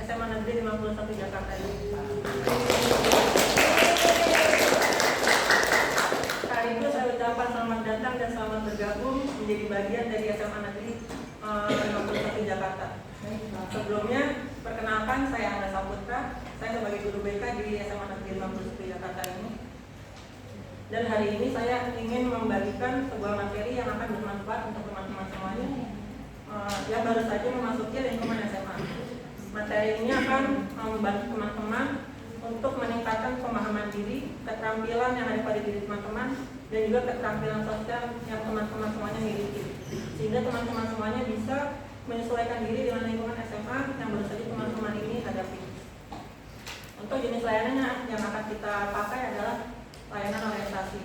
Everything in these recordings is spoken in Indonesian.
SMA Negeri 51 Jakarta ini. Sekaligus saya ucapkan selamat datang dan selamat bergabung menjadi bagian dari SMA Negeri 51 Jakarta. Sebelumnya, perkenalkan saya Angga Saputra, saya sebagai guru BK di SMA Negeri 51 Jakarta ini. Dan hari ini saya ingin membagikan sebuah materi yang akan bermanfaat untuk teman-teman semuanya yang baru saja memasuki lingkungan SMA. Materi ini akan membantu teman-teman untuk meningkatkan pemahaman diri, keterampilan yang ada pada diri teman-teman, dan juga keterampilan sosial yang teman-teman semuanya miliki. Sehingga teman-teman semuanya bisa menyesuaikan diri dengan lingkungan SMA yang baru saja teman-teman ini hadapi. Untuk jenis layanannya yang akan kita pakai adalah layanan orientasi.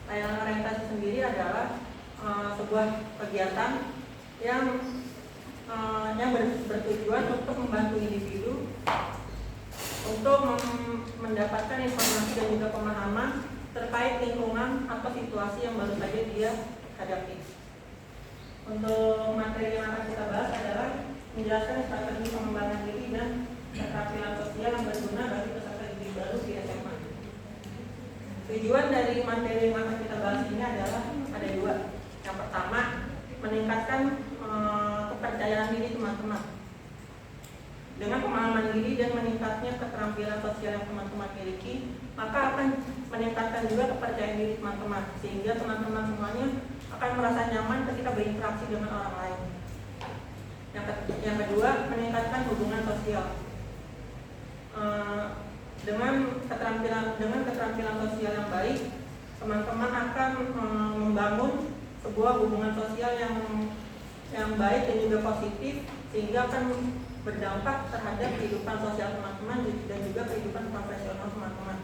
Layanan orientasi sendiri adalah sebuah kegiatan yang bertujuan untuk membantu individu untuk mendapatkan informasi dan juga pemahaman terkait lingkungan atau situasi yang baru saja dia hadapi. Untuk materi yang akan kita bahas adalah menjelaskan strategi pengembangan diri dan keterampilan sosial yang berguna bagi peserta didik baru di SMA. Tujuan dari materi yang akan kita bahas ini adalah ada dua. Yang pertama, meningkatkan kepercayaan diri teman-teman. Dengan pemahaman diri dan meningkatnya keterampilan sosial yang teman-teman miliki, maka akan meningkatkan juga kepercayaan diri teman-teman, sehingga teman-teman semuanya akan merasa nyaman ketika berinteraksi dengan orang lain. Yang kedua, meningkatkan hubungan sosial. Dengan keterampilan sosial yang baik, teman-teman akan membangun sebuah hubungan sosial yang baik dan juga positif, sehingga akan berdampak terhadap kehidupan sosial teman-teman dan juga kehidupan profesional teman-teman.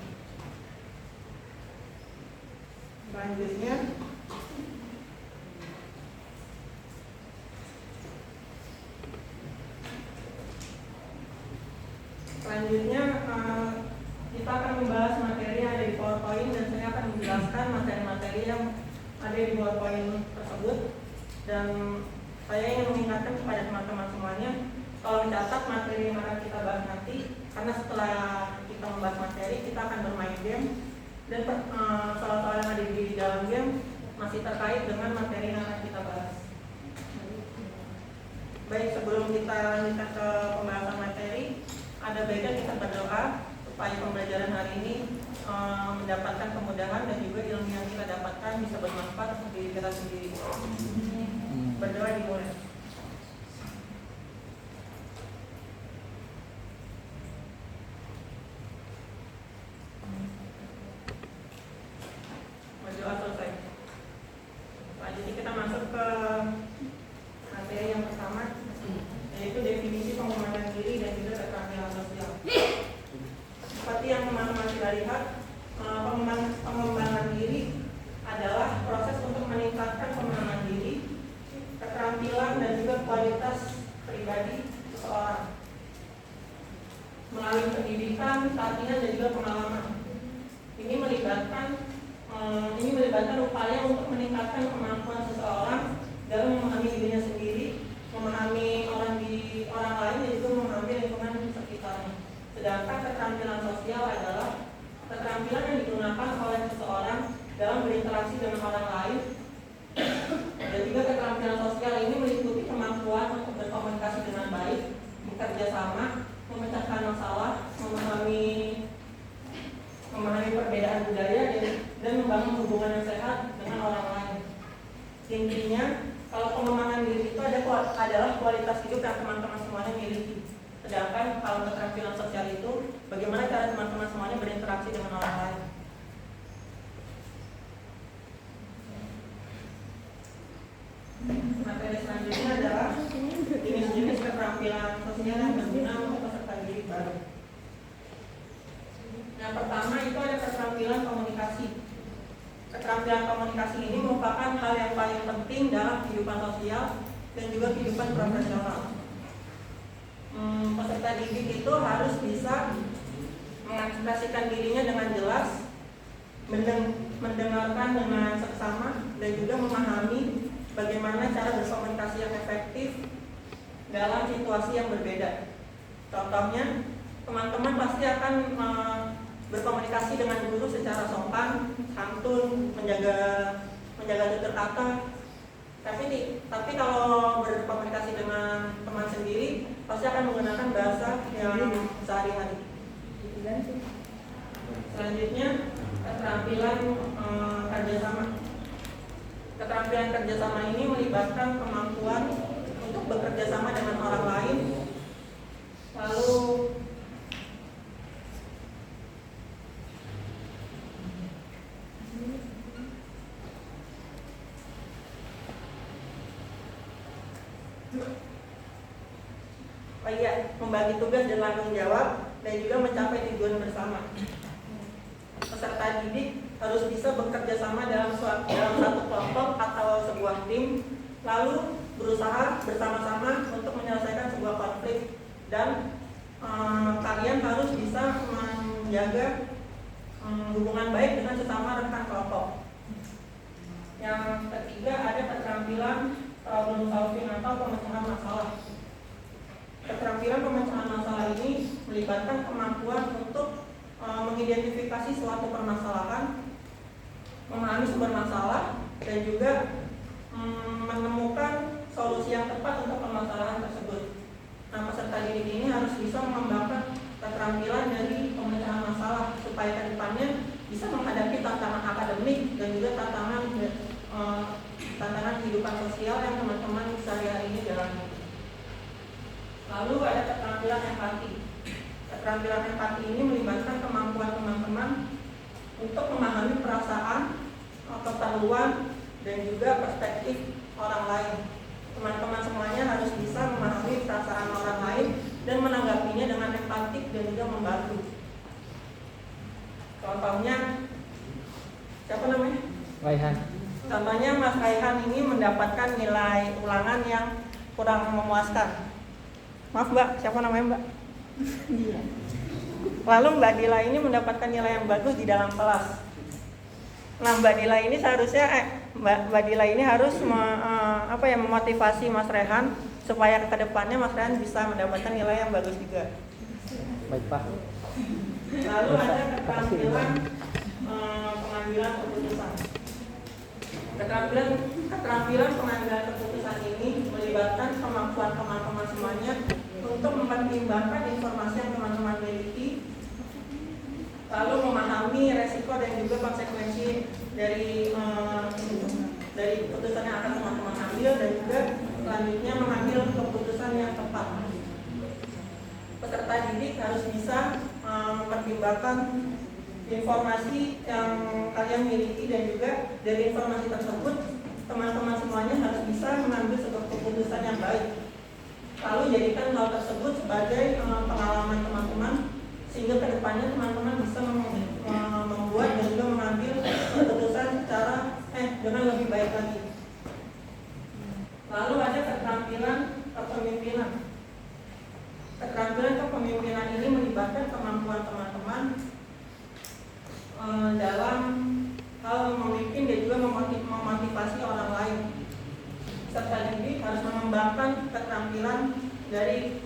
Selanjutnya kita akan membahas materi yang ada di PowerPoint, dan saya akan menjelaskan materi-materi yang ada di PowerPoint tersebut. Dan saya ingin mengingatkan kepada teman-teman semuanya, kalau mencatat materi yang akan kita bahas nanti, karena setelah kita membahas materi kita akan bermain game, dan soal-soal yang ada di dalam game masih terkait dengan materi yang akan kita bahas. Baik, sebelum kita lanjutkan ke pembahasan materi, ada baiknya kita berdoa supaya pembelajaran hari ini mendapatkan kemudahan dan juga ilmu yang kita dapatkan bisa bermanfaat untuk diri kita sendiri. Berdoa dimulai. Berdoa selesai. Jadi kita masuk ke materi yang pertama, yaitu definisi pengembangan diri dan juga keterampilan sosial. Seperti yang teman-teman sudah lihat, pengembangan diri adalah proses untuk meningkatkan pemahaman diri, keterampilan dan juga kualitas pribadi seseorang melalui pendidikan, pelatihan dan juga pengalaman. Ini melibatkan upaya untuk meningkatkan kemampuan seseorang dalam memahami dirinya sendiri, memahami orang lain dan juga memahami lingkungan sekitarnya. Sedangkan keterampilan sosial adalah keterampilan yang digunakan oleh seseorang dalam berinteraksi dengan orang lain. Dan juga keterampilan sosial ini meliputi kemampuan untuk berkomunikasi dengan baik, bekerja sama, memecahkan masalah, memahami perbedaan budaya dan membangun hubungan yang sehat dengan orang lain. Intinya, kalau pengembangan diri itu adalah kualitas hidup yang teman-teman semuanya miliki. Sedangkan kalau keterampilan sosial itu, bagaimana cara teman-teman semuanya berinteraksi dengan orang lain. Materi selanjutnya adalah jenis-jenis keterampilan sosial yang berguna untuk peserta didik baru. Yang pertama itu ada keterampilan komunikasi. Keterampilan komunikasi ini merupakan hal yang paling penting dalam kehidupan sosial dan juga kehidupan profesional. Peserta didik itu harus bisa mengekspresikan dirinya dengan jelas, mendengarkan dengan seksama, dan juga memahami bagaimana cara berkomunikasi yang efektif dalam situasi yang berbeda. Contohnya, teman-teman pasti akan berkomunikasi dengan guru secara sopan, santun, menjaga tutur kata. Tapi kalau berkomunikasi dengan teman sendiri pasti akan menggunakan bahasa yang sehari-hari. Selanjutnya, keterampilan kerjasama. Keterampilan kerjasama ini melibatkan kemampuan untuk bekerja sama dengan orang lain, lalu membagi tugas dan tanggung jawab, dan juga mencapai tujuan bersama. Peserta didik harus bisa bekerja sama dalam satu kelompok atau sebuah tim, lalu berusaha bersama-sama untuk menyelesaikan sebuah konflik, dan kalian harus bisa menjaga hubungan baik dengan sesama rekan kelompok. Yang ketiga, ada keterampilan problem solving atau pemecahan masalah. Keterampilan pemecahan masalah ini melibatkan kemampuan untuk mengidentifikasi suatu permasalahan, memahami sumber masalah, dan juga menemukan solusi yang tepat untuk permasalahan tersebut. Nah, peserta didik ini harus bisa mengembangkan keterampilan dari pemecahan masalah supaya ke depannya bisa menghadapi tantangan akademik dan juga tantangan kehidupan sosial yang teman-teman sehari-hari ini jalani. Lalu ada keterampilan empati. Keterampilan empati ini melibatkan kemampuan teman-teman untuk memahami perasaan, keperluan, dan juga perspektif orang lain. Teman-teman semuanya harus bisa memahami perasaan orang lain dan menanggapinya dengan empatik dan juga membantu. Contohnya, siapa namanya? Raihan. Contohnya Mas Raihan ini mendapatkan nilai ulangan yang kurang memuaskan. Maaf Mbak, siapa namanya Mbak? Lalu Mbak Dila ini mendapatkan nilai yang bagus di dalam kelas. Nah, Mbak Dila ini seharusnya Mbak Dila ini harus memotivasi Mas Rehan supaya ke depannya Mas Rehan bisa mendapatkan nilai yang bagus juga. Baik Pak. Lalu ada keterampilan pengambilan keputusan. Keterampilan pengambilan keputusan ini melibatkan kemampuan teman-teman semuanya untuk mempertimbangkan informasi yang teman-teman miliki, lalu memahami resiko dan juga konsekuensi dari keputusan yang akan teman-teman ambil, dan juga selanjutnya mengambil keputusan yang tepat. Peserta didik harus bisa mempertimbangkan informasi yang kalian miliki, dan juga dari informasi tersebut teman-teman semuanya harus bisa mengambil sebuah keputusan yang baik. Lalu jadikan hal tersebut sebagai pengalaman teman-teman, sehingga kedepannya teman-teman bisa membuat dan juga mengambil keputusan dengan lebih baik lagi. Lalu ada keterampilan kepemimpinan. Keterampilan kepemimpinan ini melibatkan kemampuan teman-teman dalam hal memimpin dan juga memotivasi orang lain. Peserta didik harus mengembangkan keterampilan dari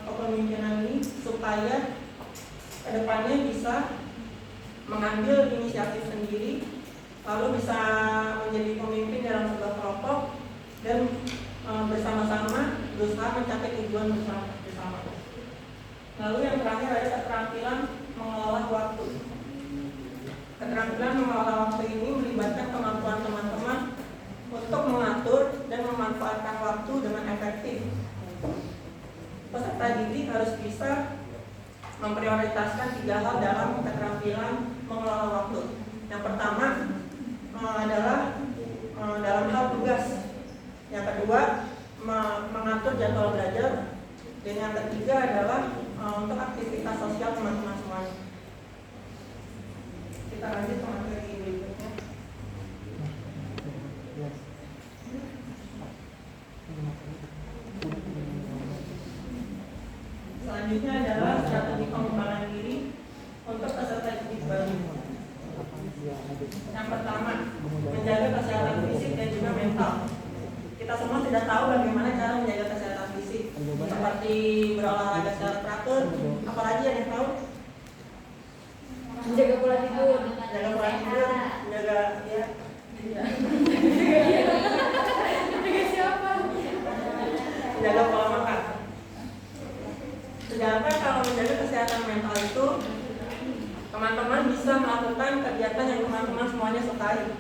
kepemimpinan ini supaya kedepannya bisa mengambil inisiatif sendiri, lalu bisa menjadi pemimpin dalam sebuah kelompok dan bersama-sama berusaha mencapai tujuan bersama. Lalu yang terakhir ada keterampilan mengelola waktu. Keterampilan mengelola waktu ini melibatkan kemampuan teman-teman untuk mengatur dan memanfaatkan waktu dengan efektif. Peserta didik harus bisa memprioritaskan 3 hal dalam keterampilan mengelola waktu. Yang pertama adalah dalam hal tugas. Yang kedua, mengatur jadwal belajar. Dan yang ketiga adalah untuk aktivitas sosial teman-teman semuanya. Kita lanjut ke materi berikutnya. Selanjutnya adalah strategi pengembangan diri untuk peserta didik baru. Yang pertama, menjaga kesehatan fisik dan juga mental. Kita semua sudah tahu bagaimana cara menjaga kesehatan fisik, seperti berolahraga secara teratur, Sedangkan kalau menjaga kesehatan mental itu, teman-teman bisa melakukan kegiatan yang teman-teman semuanya sukai.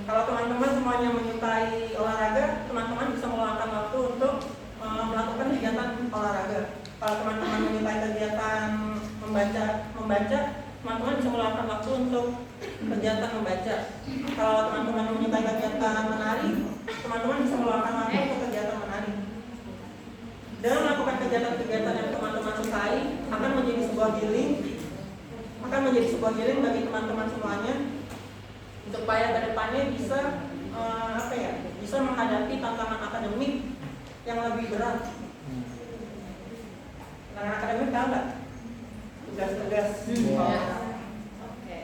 Kalau teman-teman semuanya menyukai olahraga, teman-teman bisa meluangkan waktu untuk melakukan kegiatan olahraga. Kalau teman-teman menyukai kegiatan membaca, teman-teman bisa meluangkan waktu untuk kegiatan membaca. Kalau teman-teman menyukai kegiatan menari, teman-teman bisa meluangkan waktu untuk kegiatan menari. Dengan melakukan kegiatan-kegiatan yang teman-teman sukai akan menjadi sebuah healing bagi teman-teman semuanya, supaya kedepannya bisa bisa menghadapi tantangan akademik yang lebih berat. Tantangan akademik tahu nggak? Tugas-tugas. Oke.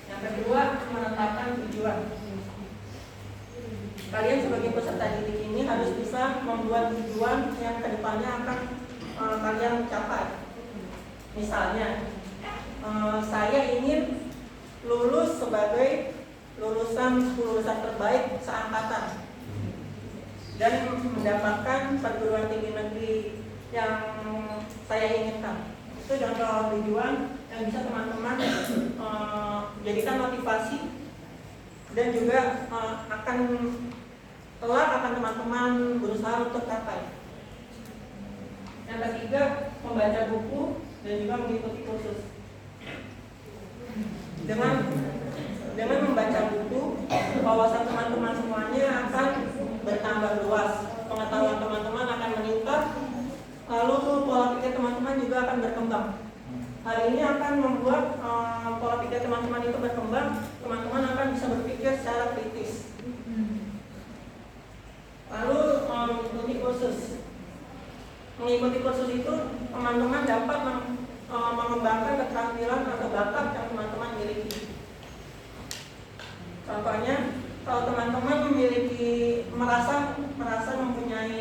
Yang kedua, menetapkan tujuan. Kalian sebagai peserta didik ini harus bisa membuat tujuan yang kedepannya akan kalian capai. Misalnya, saya ingin lulus sebagai lulusan 10 lulusan terbaik seangkatan dan mendapatkan perguruan tinggi negeri yang saya inginkan. Itu contoh tujuan yang bisa teman-teman jadikan motivasi dan juga akan teman-teman berusaha untuk capai. Yang ketiga, membaca buku dan juga mengikuti kursus. Dengan membaca buku, wawasan teman-teman semuanya akan bertambah luas, pengetahuan teman-teman akan meningkat, lalu pola pikir teman-teman juga akan berkembang. Hal ini akan membuat pola pikir teman-teman itu berkembang, teman-teman akan bisa berpikir secara kritis. Lalu mengikuti kursus. Mengikuti kursus itu teman-teman dapat mengembangkan keterampilan atau bakat yang teman-teman miliki. Contohnya, kalau teman-teman merasa mempunyai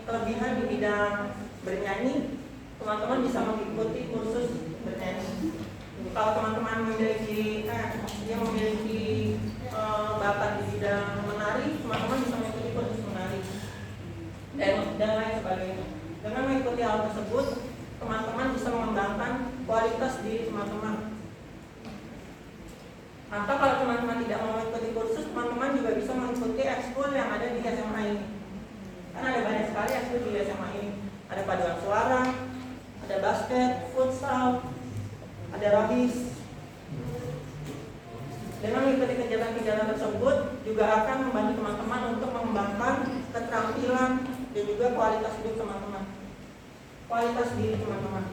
kelebihan di bidang bernyanyi, teman-teman bisa mengikuti kursus bernyanyi. Kalau teman-teman memiliki bakat di bidang menari, teman-teman bisa mengikuti kursus menari dan lain sebagainya. Dengan mengikuti hal tersebut, teman-teman bisa mengembangkan kualitas diri teman-teman. Atau kalau teman-teman tidak mau mengikuti kursus, teman-teman juga bisa mengikuti ekskul yang ada di SMA ini. Karena ada banyak sekali ekskul di SMA ini. Ada paduan suara, ada basket, futsal, ada rabis. Dengan mengikuti kegiatan-kegiatan tersebut juga akan membantu teman-teman untuk mengembangkan keterampilan dan juga kualitas hidup teman-teman. Kualitas diri teman-teman.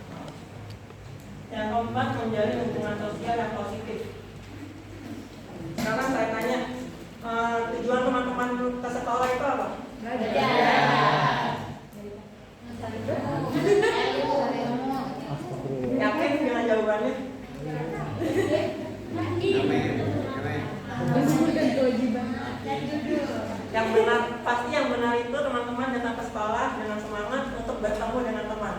Yang keempat, menjalin hubungan sosial yang positif. Sekarang saya tanya, tujuan teman-teman ke sekolah itu apa? Yakin dengan jawabannya? Yang benar, pasti yang benar itu teman-teman datang ke sekolah dengan semangat untuk bertemu dengan teman.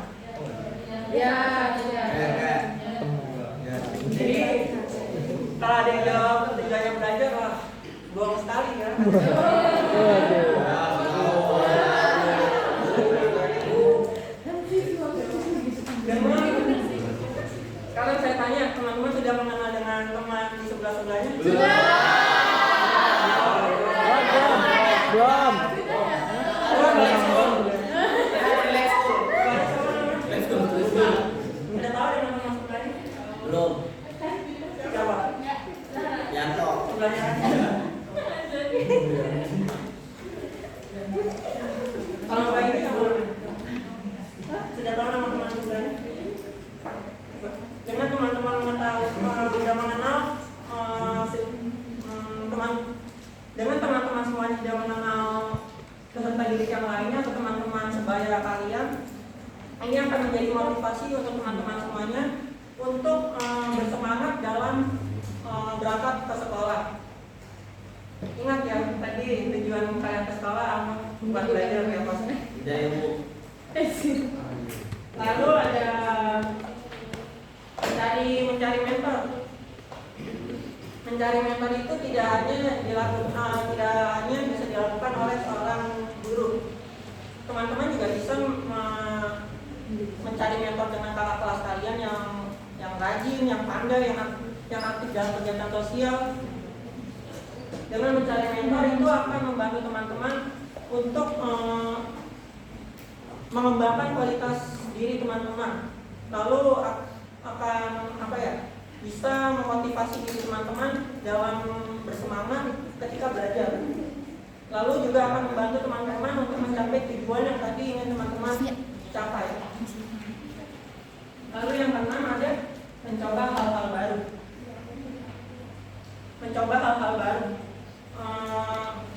Jadi kalau ada yang jawab tujuannya belajar, wah, bohong sekali ya. Kalau saya tanya, teman-teman sudah mengenal dengan teman di sebelah-sebelahnya? Belum. Udah tahu dengan teman sebelahnya? Belum. Siapa? Yanto. Sebelahnya aja. Kalau Mbak ini yang belum? Sudah tahu nama teman sebelahnya? Dengan teman-teman sudah mengenal dengan teman-teman semuanya sudah mengenal peserta didik yang lainnya atau teman-teman sebaya kalian, ini akan menjadi motivasi untuk teman-teman semuanya untuk bersemangat dalam berangkat ke sekolah. Ingat ya, tadi tujuan kalian ke sekolah apa? Buat belajar ya Mas. Lalu ada mencari mentor. Mencari mentor itu tidak hanya bisa dilakukan oleh seorang guru. Teman-teman juga bisa rajin, yang pandai, yang aktif dalam kegiatan sosial. Dengan mencari mentor itu akan membantu teman-teman untuk mengembangkan kualitas diri teman-teman. Lalu akan bisa memotivasi diri teman-teman dalam bersemangat ketika belajar. Lalu juga akan membantu teman-teman untuk mencapai tujuan yang tadi ingin teman-teman capai. Lalu yang keenam ada mencoba hal-hal baru. Mencoba hal-hal baru.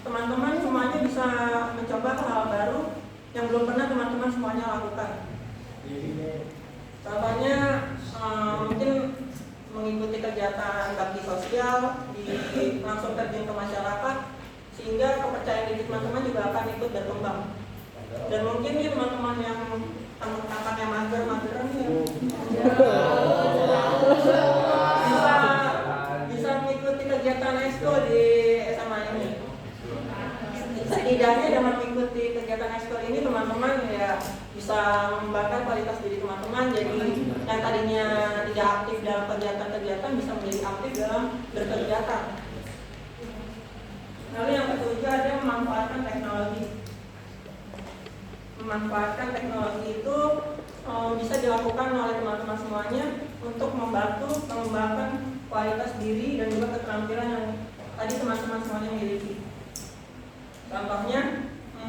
Teman-teman semuanya bisa mencoba hal-hal baru yang belum pernah teman-teman semuanya lakukan. Contohnya mungkin mengikuti kegiatan bakti sosial, langsung terjun ke masyarakat, sehingga kepercayaan diri teman-teman juga akan ikut berkembang. Dan mungkin nih teman-teman yang angkatannya mager-mageran nih bisa mengikuti kegiatan ekskul di SMA ini. Setidaknya dengan mengikuti kegiatan ekskul ini teman-teman ya bisa mengembangkan kualitas diri teman-teman. Jadi yang tadinya tidak aktif dalam kegiatan-kegiatan bisa menjadi aktif dalam berkegiatan. Lalu yang ketujuh ada memanfaatkan teknologi. Memanfaatkan teknologi itu bisa dilakukan oleh teman-teman semuanya untuk membantu mengembangkan kualitas diri dan juga keterampilan yang tadi teman-teman semuanya miliki. Contohnya,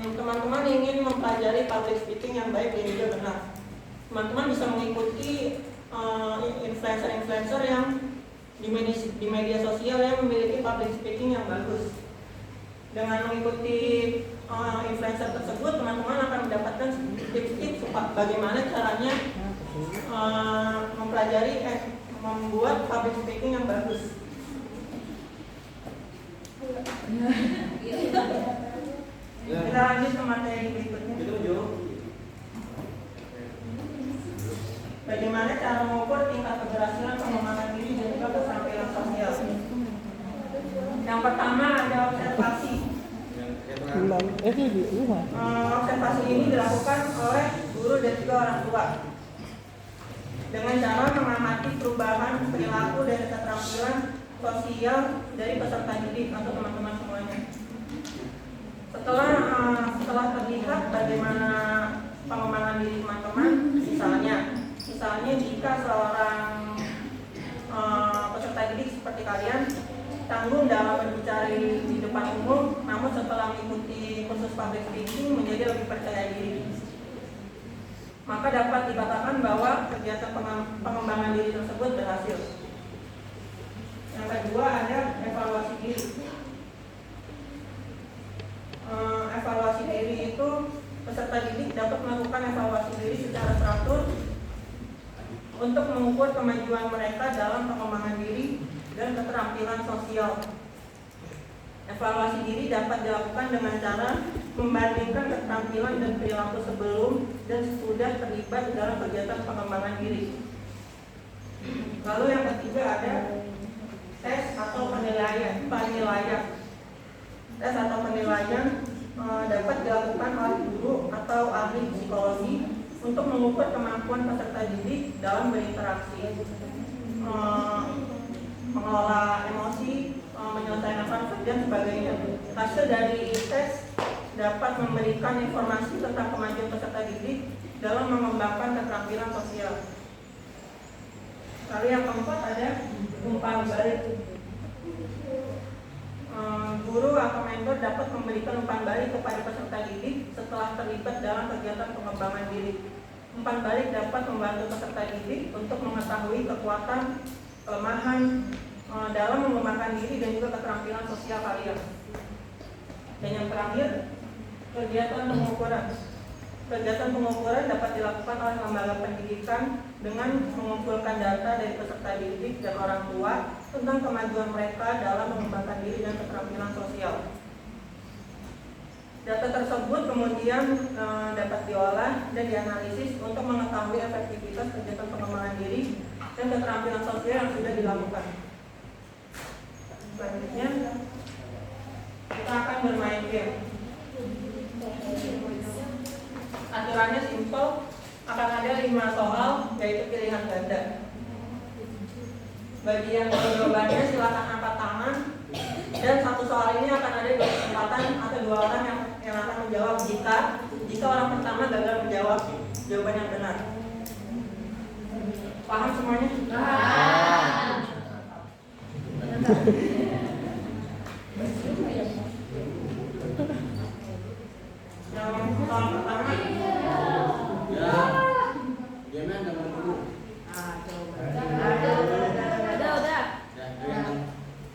teman-teman ingin mempelajari public speaking yang baik dan juga benar. Teman-teman bisa mengikuti influencer-influencer yang di media sosial yang memiliki public speaking yang bagus. Dengan mengikuti influencer tersebut, teman-teman akan mendapatkan tips-tips bagaimana caranya membuat public speaking yang bagus. Kita lanjut ke materi berikutnya. Bagaimana cara mengukur tingkat keberhasilan pengembangan diri dan juga keterampilan sosial. Yang pertama ada observasi. Observasi ini dilakukan oleh guru dan juga orang tua dengan cara mengamati perubahan perilaku dan keterampilan sosial dari peserta didik atau teman-teman semuanya. Setelah terlihat bagaimana pengembangan diri teman-teman, misalnya jika seorang peserta didik seperti kalian tanggung dalam berbicara di depan umum, namun setelah mengikuti kursus public speaking menjadi lebih percaya diri, maka dapat dikatakan bahwa kegiatan pengembangan diri tersebut berhasil. Yang kedua ada evaluasi diri. Evaluasi diri itu peserta didik dapat melakukan evaluasi diri secara teratur untuk mengukur kemajuan mereka dalam pengembangan diri dan keterampilan sosial. Evaluasi diri dapat dilakukan dengan cara membandingkan keterampilan dan perilaku sebelum dan sesudah terlibat dalam kegiatan pengembangan diri. Lalu yang ketiga ada tes atau penilaian. Tes atau penilaian dapat dilakukan oleh guru atau ahli psikologi untuk mengukur kemampuan peserta didik dalam berinteraksi, mengelola emosi, menyelesaikan konflik dan sebagainya. Hasil dari tes dapat memberikan informasi tentang kemajuan peserta didik dalam mengembangkan keterampilan sosial. Lalu yang keempat ada umpan balik. Guru atau mentor dapat memberikan umpan balik kepada peserta didik setelah terlibat dalam kegiatan pengembangan diri. Umpan balik dapat membantu peserta didik untuk mengetahui kekuatan, kelemahan dalam mengembangkan diri dan juga keterampilan sosial kalian. Dan yang terakhir, kegiatan pengukuran. Kegiatan pengukuran dapat dilakukan oleh lembaga pendidikan dengan mengumpulkan data dari peserta didik dan orang tua tentang kemajuan mereka dalam mengembangkan diri dan keterampilan sosial. Data tersebut kemudian dapat diolah dan dianalisis untuk mengetahui efektivitas kegiatan pengembangan diri dan keterampilan sosial yang sudah dilakukan. Selanjutnya, kita akan bermain game. Aturannya simpel, akan ada 5 soal yaitu pilihan ganda. Bagi yang tahu jawabannya silakan angkat tangan. Dan satu soal ini akan ada 2 kesempatan atau 2 orang yang akan menjawab jika orang pertama gagal menjawab jawaban yang benar. Paham semuanya? Yang soal pertama. Ya. Gimana dengan dulu?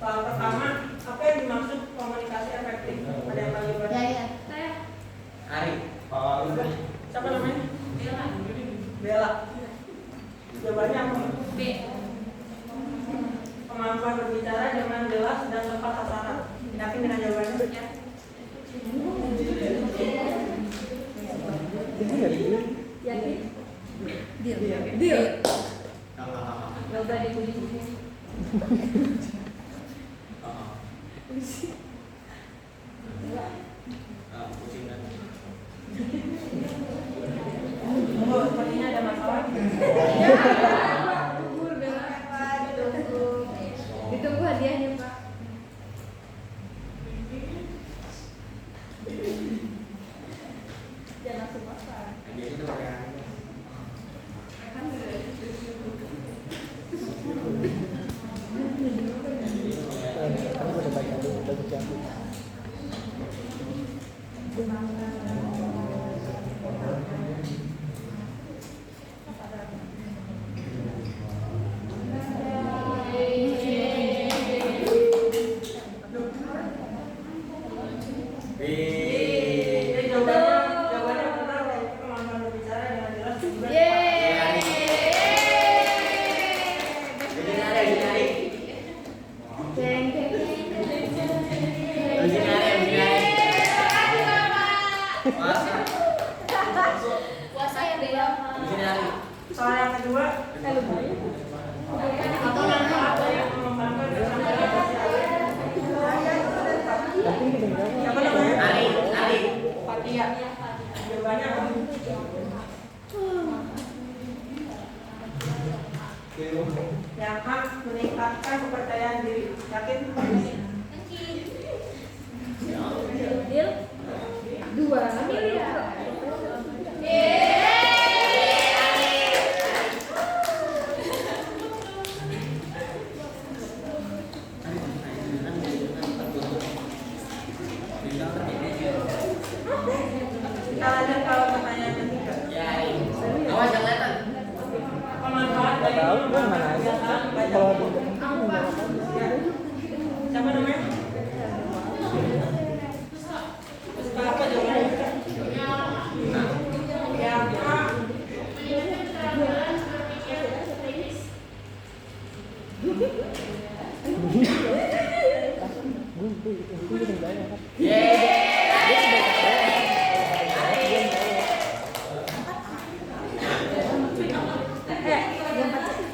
Soal pertama, apa yang dimaksud komunikasi efektif? Ada yang tahu jawabannya? Ari. Siapa namanya? Bella. Jawabannya apa? B. Kemampuan berbicara dengan jelas dan tepat sasaran. Yakin dengan jawabannya? Ya. Yakin? Deal. Jawaban ibu di sini. Tunggu, sepertinya ada masalah. Ditunggu hadiahnya, Pak. Jangan langsung makan. Jadi jawabannya benar, yaitu kemampuan berbicara dengan jelas dan tepat. Puasa ya, Bella. Soal yang kedua, apa manfaat dari mengembangkan keterampilan sosial? Siapa namanya? Ari. Fatia. Jawabannya apa? Yang A, meningkatkan kepercayaan diri. Yakin? Deal. 2. Amelia. Kita lanjut kalau pertanyaan ketiga. Awas jangan kelihatan. Apa manfaat dari mengembangkan kebiasaan baca buku? Siapa namanya? Apa jawabannya? Yang A,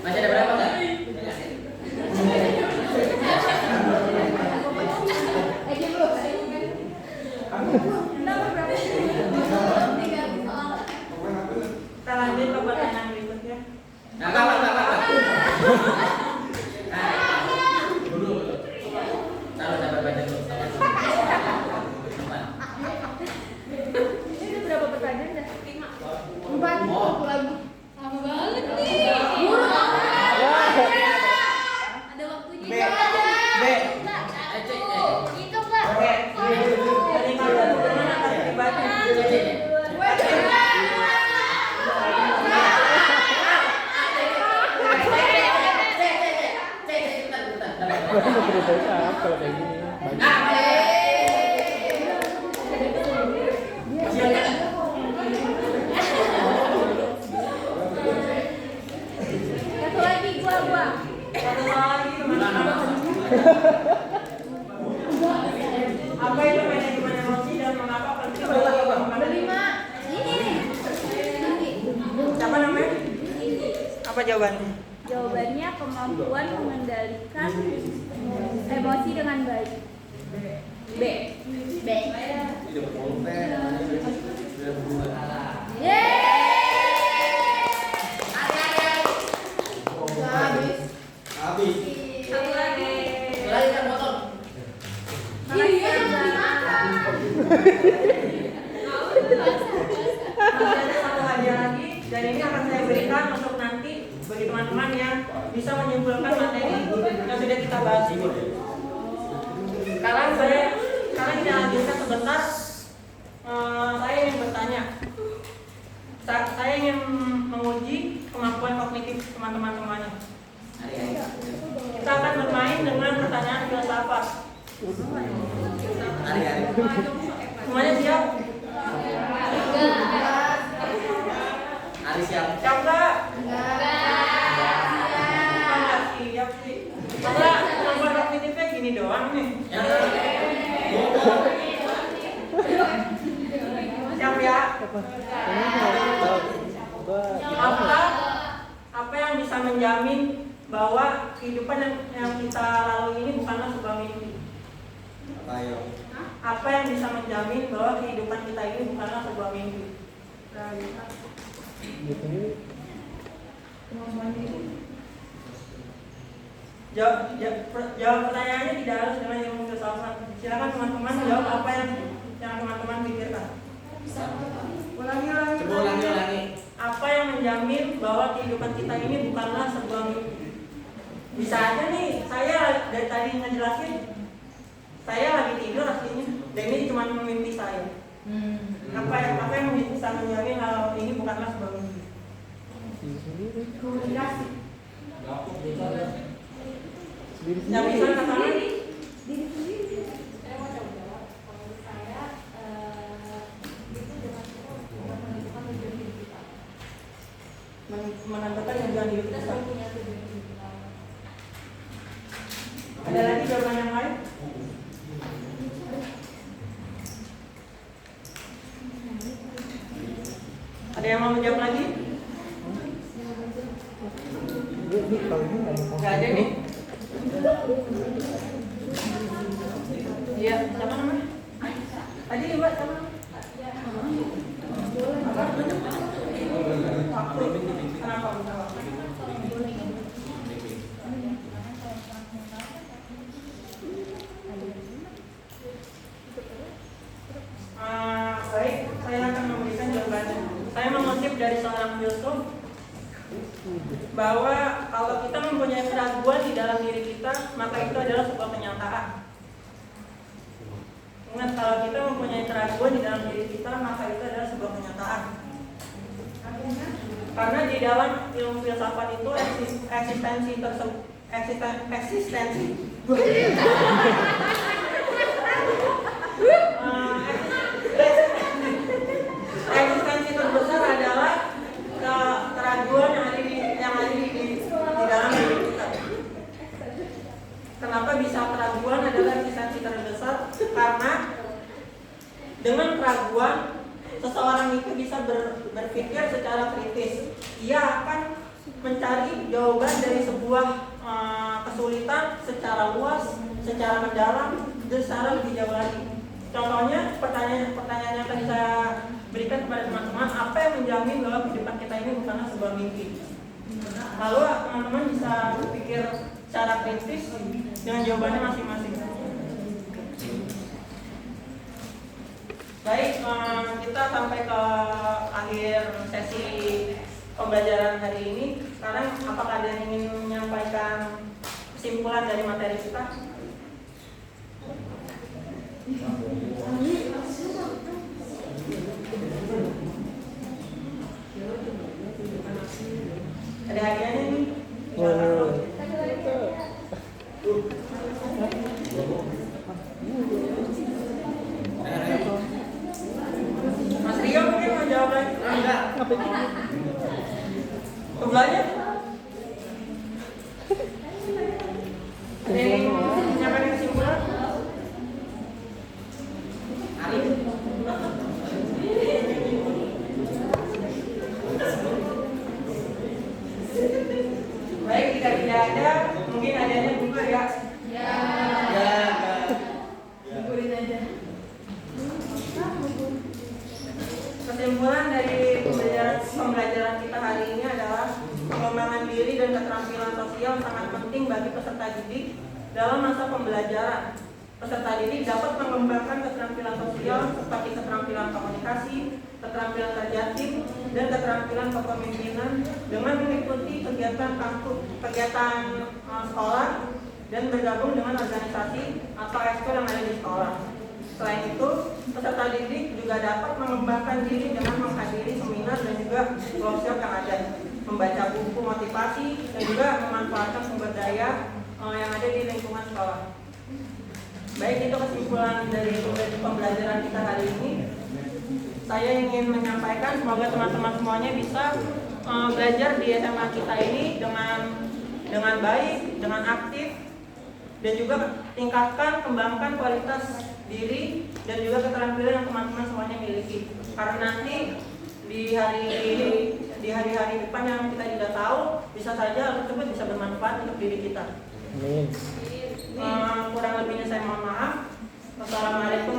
Masih ada berapa enggak? kita lanjut ke pertanyaan berikutnya. Nah, apa. Dulu. Taruh sabar baca dulu. Ini berapa pertanyaan dah? 4. Oh. Lama banget nih. Ada waktunya. Itu, Pak. Oke, dari mana bagaimana akan terlibatnya? Berarti mau cerita kalau kayak gini banyak. Satu lagi gua. Satu soal lagi teman-teman. Apa itu manajemen emosi dan mengapa penting bagi pengembangan? Ini. Siapa namanya? Apa jawabannya? Jawabannya kemampuan mengendalikan emosi dengan baik. B. Habis. berikan untuk nanti bagi teman-teman yang bisa menyimpulkan materi yang sudah kita bahas ini. Sekarang kita lanjutkan sebentar. Saya ingin bertanya. Saya ingin menguji kemampuan kognitif teman-teman semuanya. Kita akan bermain dengan pertanyaan filsafat. Semuanya siap? Ari siap. Siap nggak? Nggak siap sih. Masa kemampuan kognitifnya gini doang nih. Siap ya? Apa yang bisa menjamin bahwa kehidupan yang kita lalui ini bukanlah sebuah mimpi? Apa yang bisa menjamin bahwa kehidupan kita ini bukanlah sebuah mimpi? Jawab pertanyaannya tidak harus dengan ilmu filsafat. Silakan teman-teman jawab apa yang teman-teman pikirkan. Ulangi. Apa yang menjamin bahwa kehidupan kita ini bukanlah sebuah mimpi? Bisa aja nih, saya dari tadi ngejelasin, saya lagi tidur aslinya, dan ini cuma mimpi saya. Apa yang bisa menjamin kalau ini bukanlah sebuah mimpi? Komunikasi. Yang bisa katakan diri sendiri. Menentukan tujuan hidup kita. Ada lagi jawaban yang lain? Ada yang mau menjawab lagi? Gak ada nih. Iya, siapa namanya? Tadi Mbak siapa? Kenapa? Baik, saya akan memberikan jawabannya. Saya mengutip dari seorang filsuf bahwa kalau kita mempunyai keraguan di dalam diri kita, maka itu adalah sebuah kenyataan. Ingat, kalau kita mempunyai keraguan di dalam diri kita, maka itu adalah sebuah kenyataan. Karena di dalam ilmu filsafat itu eksistensi terbesar adalah keraguan yang ada di dalam diri kita. Kenapa bisa keraguan adalah eksistensi terbesar? Karena dengan keraguan seseorang itu bisa berpikir secara kritis. Ia akan mencari jawaban dari sebuah kesulitan secara luas, secara mendalam, dan secara lebih jauh lagi. Contohnya pertanyaan yang tadi saya berikan kepada teman-teman, apa yang menjamin bahwa kehidupan kita ini bukanlah sebuah mimpi? Lalu teman-teman bisa berpikir secara kritis dengan jawabannya masing-masing. Baik, kita sampai ke akhir sesi pembelajaran hari ini. Sekarang apakah ada yang ingin menyampaikan kesimpulan dari materi kita? Ada hadiahnya nih. Mas Rio mungkin mau jawab lagi? Enggak. Sebelahnya? Ada yang menyampaikan kesimpulan? Baik, jika tidak ada, mungkin adanya juga ya. Gugurin aja. Kesimpulan dari pembelajaran kita hari ini adalah pengembangan diri dan keterampilan sosial sangat penting bagi peserta didik dalam masa pembelajaran. Peserta didik dapat mengembangkan keterampilan sosial seperti keterampilan komunikasi, keterampilan kerja tim, dan keterampilan kepemimpinan dengan mengikuti kegiatan sekolah dan bergabung dengan organisasi atau ekskul yang ada di sekolah. Selain itu, peserta didik juga dapat mengembangkan diri dengan menghadiri seminar dan juga workshop yang ada, membaca buku motivasi dan juga memanfaatkan sumber daya yang ada di lingkungan sekolah. Baik, itu kesimpulan dari pembelajaran kita hari ini. Saya ingin menyampaikan semoga teman-teman semuanya bisa belajar di SMA kita ini dengan baik, dengan aktif, dan juga tingkatkan, kembangkan kualitas diri dan juga keterampilan yang teman-teman semuanya miliki. Karena nanti di hari-hari depan yang kita tidak tahu, bisa saja hal tersebut bisa bermanfaat untuk diri kita. Amin. Kurang lebihnya saya mohon maaf. Wassalamualaikum